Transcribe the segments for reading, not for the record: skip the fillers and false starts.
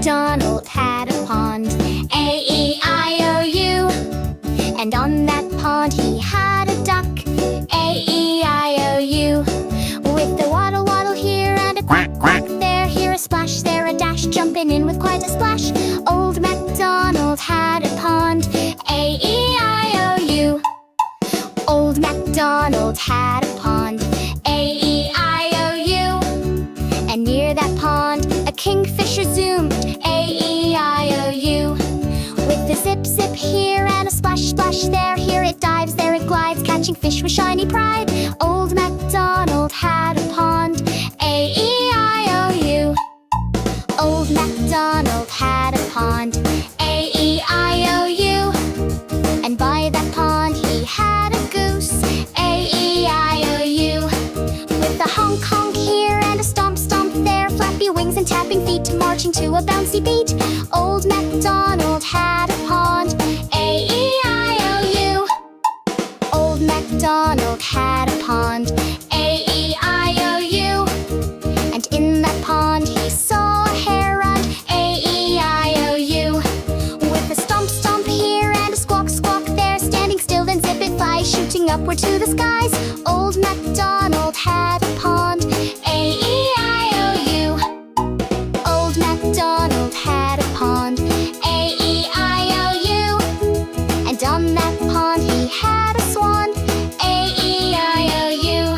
MacDonald had a pond, A-E-I-O-U. And on that pond he had a duck, A-E-I-O-U. With a waddle-waddle here and a quack-quack there, here a splash, there a dash, jumping in with quite a splash. Old MacDonald had a pond, A-E-I-O-U. Old MacDonald had a pond, A-E-I-O-U. And near that pond a kingfisher zoomed, A-E-I-O-U. With a zip-zip here and a splash-splash there, here it dives, there it glides, catching fish with shiny pride. Old MacDonald had a pond, A-E-I-O-U. Old MacDonald had a pond, A-E-I-O-U. And by that pond he had a goose, A-E-I-O-U. With a honk-honk here and a stomp-stomp there, flappy wings and tapping feet, marching to a bouncy beat. Old MacDonald had a pond, A-E-I-O-U. Old MacDonald had a pond, A-E-I-O-U. And in that pond he saw a heron, A-E-I-O-U. With a stomp-stomp here and a squawk-squawk there, standing still then zip it fly, shooting upward to the skies. Old MacDonald had a pond, A-E-I-O-U. Old MacDonald had a pond, A-E-I-O-U. And on that pond he had a swan, A-E-I-O-U.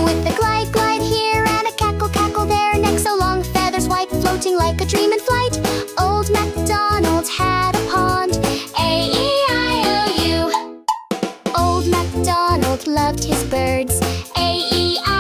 With a glide-glide here and a cackle-cackle there, neck so long, feathers white, floating like a dream in flight. Old MacDonald had a pond, A-E-I-O-U. Old MacDonald loved his birds, A-E-I-O-U.